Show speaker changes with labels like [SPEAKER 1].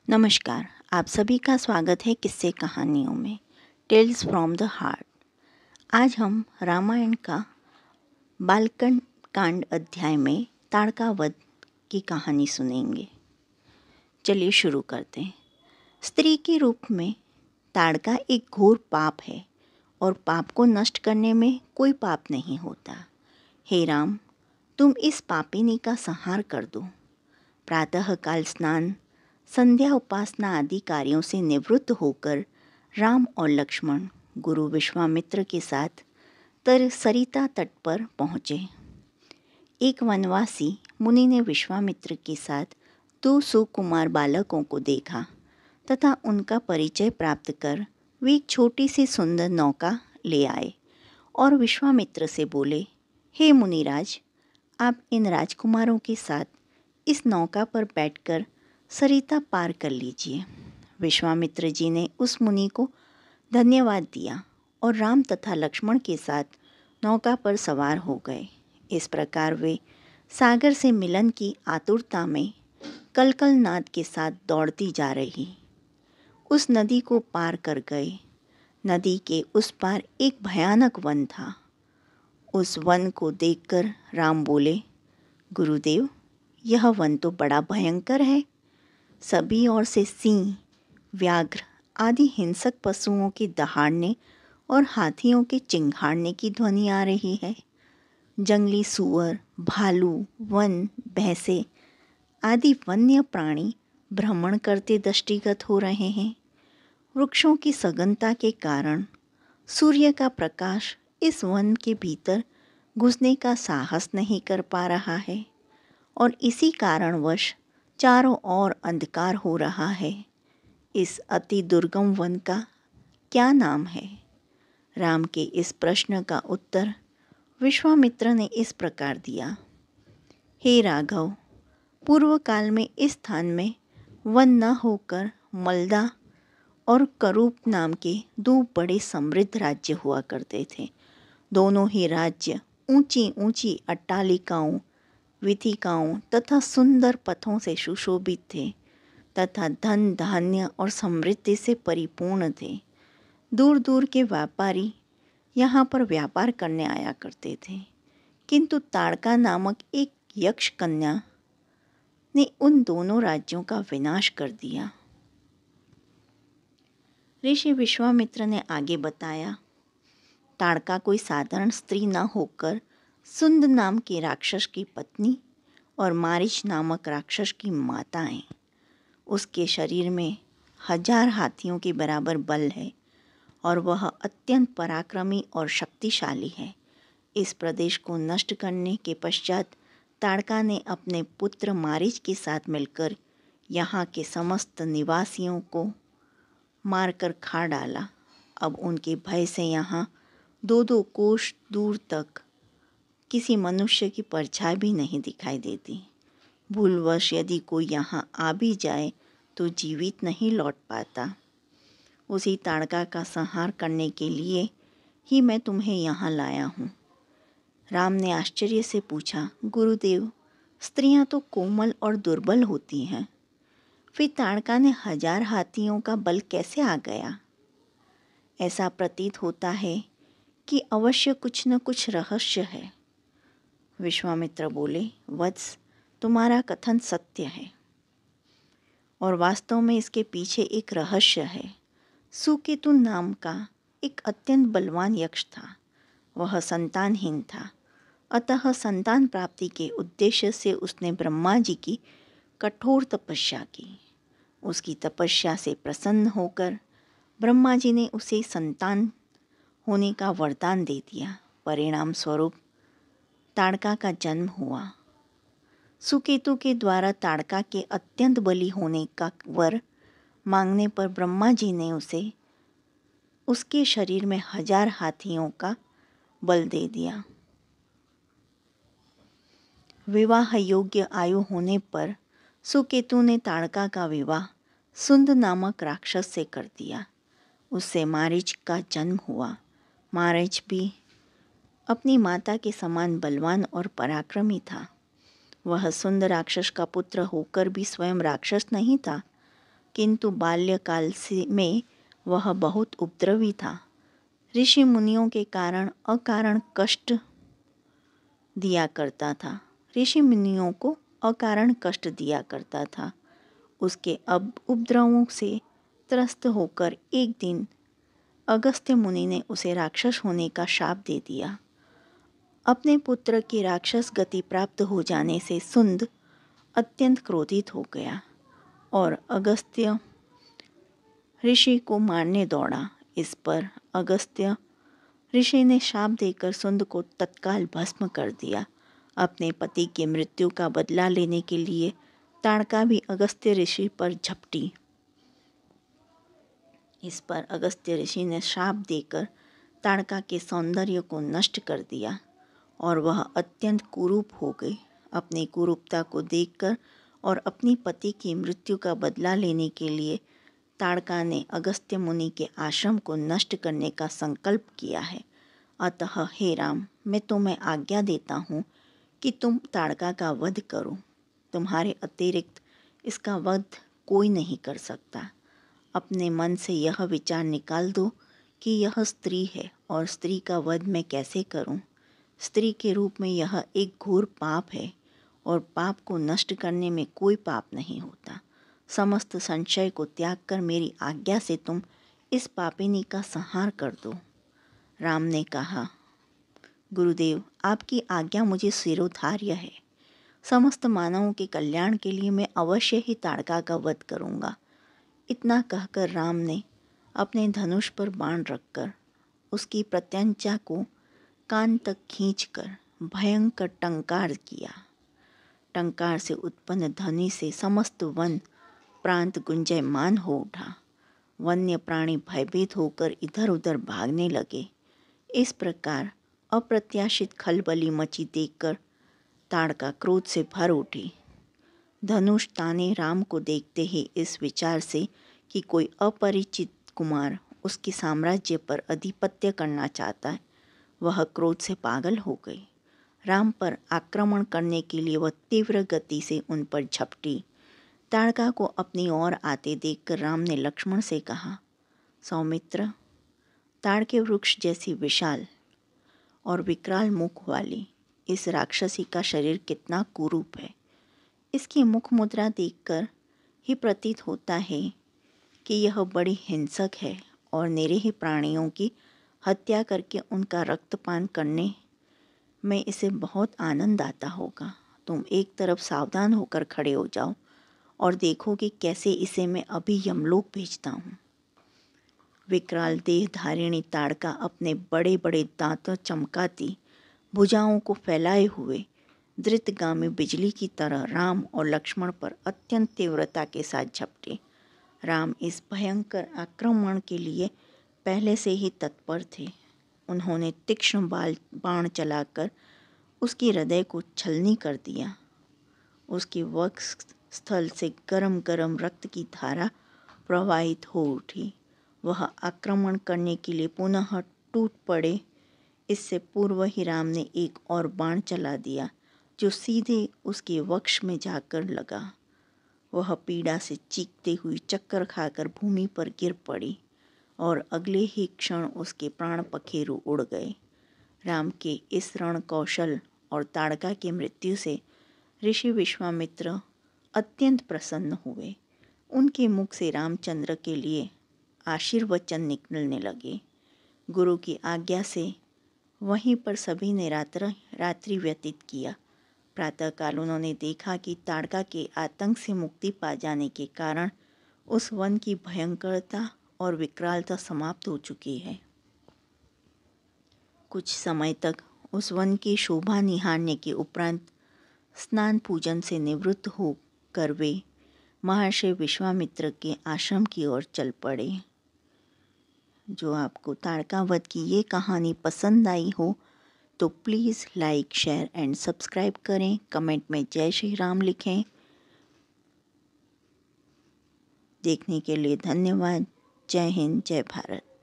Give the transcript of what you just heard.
[SPEAKER 1] नमस्कार। आप सभी का स्वागत है किस्से कहानियों में टेल्स फ्रॉम द हार्ट। आज हम रामायण का बालकन कांड अध्याय में ताड़का वध की कहानी सुनेंगे। चलिए शुरू करते हैं। स्त्री के रूप में ताड़का एक घोर पाप है और पाप को नष्ट करने में कोई पाप नहीं होता। हे राम, तुम इस पापिनी का संहार कर दो। प्रातःकाल स्नान, संध्या उपासना आदि कार्यों से निवृत्त होकर राम और लक्ष्मण गुरु विश्वामित्र के साथ सरिता तट पर पहुँचे। एक वनवासी मुनि ने विश्वामित्र के साथ 2 सुकुमार बालकों को देखा तथा उनका परिचय प्राप्त कर वे एक छोटी सी सुंदर नौका ले आए और विश्वामित्र से बोले, हे मुनिराज, आप इन राजकुमारों के साथ इस नौका पर बैठकर सरिता पार कर लीजिए। विश्वामित्र जी ने उस मुनि को धन्यवाद दिया और राम तथा लक्ष्मण के साथ नौका पर सवार हो गए। इस प्रकार वे सागर से मिलन की आतुरता में कलकल नाद के साथ दौड़ती जा रही उस नदी को पार कर गए। नदी के उस पार एक भयानक वन था। उस वन को देखकर राम बोले, गुरुदेव, यह वन तो बड़ा भयंकर है। सभी ओर से सिंह, व्याघ्र आदि हिंसक पशुओं के दहाड़ने और हाथियों के चिंघाड़ने की ध्वनि आ रही है। जंगली सूअर, भालू, वन, भैंसे आदि वन्य प्राणी भ्रमण करते दृष्टिगत हो रहे हैं। वृक्षों की सघनता के कारण सूर्य का प्रकाश इस वन के भीतर घुसने का साहस नहीं कर पा रहा है और इसी कारणवश चारों ओर अंधकार हो रहा है। इस अति दुर्गम वन का क्या नाम है? राम के इस प्रश्न का उत्तर विश्वामित्र ने इस प्रकार दिया, हे राघव, पूर्व काल में इस स्थान में वन न होकर मलदा और करूप नाम के 2 बड़े समृद्ध राज्य हुआ करते थे। दोनों ही राज्य ऊंची ऊंची अट्टालिकाओं, वीथिकाओं तथा सुंदर पथों से सुशोभित थे तथा धन, धान्य और समृद्धि से परिपूर्ण थे। दूर दूर के व्यापारी यहाँ पर व्यापार करने आया करते थे, किंतु ताड़का नामक एक यक्ष कन्या ने उन दोनों राज्यों का विनाश कर दिया। ऋषि विश्वामित्र ने आगे बताया, ताड़का कोई साधारण स्त्री न होकर सुंद नाम के राक्षस की पत्नी और मारीच नामक राक्षस की माता है। उसके शरीर में 1000 हाथियों के बराबर बल है और वह अत्यंत पराक्रमी और शक्तिशाली है। इस प्रदेश को नष्ट करने के पश्चात ताड़का ने अपने पुत्र मारीच के साथ मिलकर यहाँ के समस्त निवासियों को मारकर खा डाला। अब उनके भय से यहाँ 2-2 कोस दूर तक किसी मनुष्य की परछाई भी नहीं दिखाई देती। भूलवश यदि कोई यहाँ आ भी जाए तो जीवित नहीं लौट पाता। उसी ताड़का का संहार करने के लिए ही मैं तुम्हें यहाँ लाया हूँ। राम ने आश्चर्य से पूछा, गुरुदेव, स्त्रियाँ तो कोमल और दुर्बल होती हैं, फिर ताड़का ने 1000 हाथियों का बल कैसे आ गया? ऐसा प्रतीत होता है कि अवश्य कुछ न कुछ रहस्य है। विश्वामित्र बोले, वत्स, तुम्हारा कथन सत्य है और वास्तव में इसके पीछे एक रहस्य है। सुकेतु नाम का एक अत्यंत बलवान यक्ष था। वह संतानहीन था, अतः संतान प्राप्ति के उद्देश्य से उसने ब्रह्मा जी की कठोर तपस्या की। उसकी तपस्या से प्रसन्न होकर ब्रह्मा जी ने उसे संतान होने का वरदान दे दिया। परिणाम स्वरूप ताड़का का जन्म हुआ। सुकेतु के द्वारा ताड़का के अत्यंत बली होने का वर मांगने पर ब्रह्मा जी ने उसे उसके शरीर में 1000 हाथियों का बल दे दिया। विवाह योग्य आयु होने पर सुकेतु ने ताड़का का विवाह सुंद नामक राक्षस से कर दिया। उससे मारीच का जन्म हुआ। मारीच भी अपनी माता के समान बलवान और पराक्रमी था। वह सुंद राक्षस का पुत्र होकर भी स्वयं राक्षस नहीं था, किंतु बाल्यकाल से में वह बहुत उपद्रवी था। ऋषि मुनियों के कारण अकारण कष्ट दिया करता था। ऋषि मुनियों को अकारण कष्ट दिया करता था। उसके अब उपद्रवों से त्रस्त होकर एक दिन अगस्त्य मुनि ने उसे राक्षस होने का शाप दे दिया। अपने पुत्र की राक्षस गति प्राप्त हो जाने से सुंद अत्यंत क्रोधित हो गया और अगस्त्य ऋषि को मारने दौड़ा। इस पर अगस्त्य ऋषि ने शाप देकर सुंद को तत्काल भस्म कर दिया। अपने पति की मृत्यु का बदला लेने के लिए ताड़का भी अगस्त्य ऋषि पर झपटी। इस पर अगस्त्य ऋषि ने शाप देकर ताड़का के सौंदर्य को नष्ट कर दिया और वह अत्यंत कुरूप हो गई। अपनी कुरूपता को देखकर और अपनी पति की मृत्यु का बदला लेने के लिए ताड़का ने अगस्त्य मुनि के आश्रम को नष्ट करने का संकल्प किया है। अतः हे राम, मैं तुम्हें आज्ञा देता हूँ कि तुम ताड़का का वध करो। तुम्हारे अतिरिक्त इसका वध कोई नहीं कर सकता। अपने मन से यह विचार निकाल दो कि यह स्त्री है और स्त्री का वध मैं कैसे करूं। स्त्री के रूप में यह एक घोर पाप है और पाप को नष्ट करने में कोई पाप नहीं होता। समस्त संशय को त्याग कर मेरी आज्ञा से तुम इस पापिनी का संहार कर दो। राम ने कहा, गुरुदेव, आपकी आज्ञा मुझे शिरोधार्य है। समस्त मानवों के कल्याण के लिए मैं अवश्य ही ताड़का का वध करूँगा। इतना कहकर राम ने अपने धनुष पर बाण रखकर उसकी प्रत्यंचा को कान तक खींचकर भयंकर टंकार किया। टंकार से उत्पन्न ध्वनि से समस्त वन प्रांत गुंजयमान हो उठा। वन्य प्राणी भयभीत होकर इधर उधर भागने लगे। इस प्रकार अप्रत्याशित खलबली मची देखकर ताड़का क्रोध से भर उठी। धनुष ताने राम को देखते ही इस विचार से कि कोई अपरिचित कुमार उसके साम्राज्य पर अधिपत्य करना चाहता है, वह क्रोध से पागल हो गई। राम पर आक्रमण करने के लिए वह तीव्र गति से उन पर झपटी। ताड़का को अपनी ओर आते देखकर राम ने लक्ष्मण से कहा, सौमित्र, ताड़ के वृक्ष जैसी विशाल और विकराल मुख वाली इस राक्षसी का शरीर कितना कुरूप है। इसकी मुख मुद्रा देखकर ही प्रतीत होता है कि यह बड़ी हिंसक है और निरीह प्राणियों की हत्या करके उनका रक्तपान करने में इसे बहुत आनंद आता होगा। तुम एक तरफ सावधान होकर खड़े हो जाओ और देखो कि कैसे इसे मैं अभी यमलोक भेजता हूँ। विकराल देह धारिणी ताड़का अपने बड़े बड़े दांतों चमकाती भुजाओं को फैलाए हुए धृतगामी बिजली की तरह राम और लक्ष्मण पर अत्यंत तीव्रता के साथ झपटे। राम इस भयंकर आक्रमण के लिए पहले से ही तत्पर थे। उन्होंने तीक्ष्ण बाण चलाकर उसके हृदय को छलनी कर दिया। उसके वक्ष स्थल से गरम गरम रक्त की धारा प्रवाहित हो उठी। वह आक्रमण करने के लिए पुनः टूट पड़े। इससे पूर्व ही राम ने एक और बाण चला दिया जो सीधे उसके वक्ष में जाकर लगा। वह पीड़ा से चीखते हुए चक्कर खाकर भूमि पर गिर पड़ी और अगले ही क्षण उसके प्राण पखेरु उड़ गए। राम के इस रण कौशल और ताड़का की मृत्यु से ऋषि विश्वामित्र अत्यंत प्रसन्न हुए। उनके मुख से रामचंद्र के लिए आशीर्वचन निकलने लगे। गुरु की आज्ञा से वहीं पर सभी ने रात्रि व्यतीत किया। प्रातःकाल उन्होंने देखा कि ताड़का के आतंक से मुक्ति पा जाने के कारण उस वन की भयंकरता और विकरालता समाप्त हो चुकी है। कुछ समय तक उस वन की शोभा निहारने के उपरांत स्नान पूजन से निवृत्त होकर वे महर्षि विश्वामित्र के आश्रम की ओर चल पड़े। जो आपको ताड़का वध की ये कहानी पसंद आई हो तो please like, share and subscribe करें। कमेंट में जय श्री राम लिखें। देखने के लिए धन्यवाद। जय हिंद, जय भारत।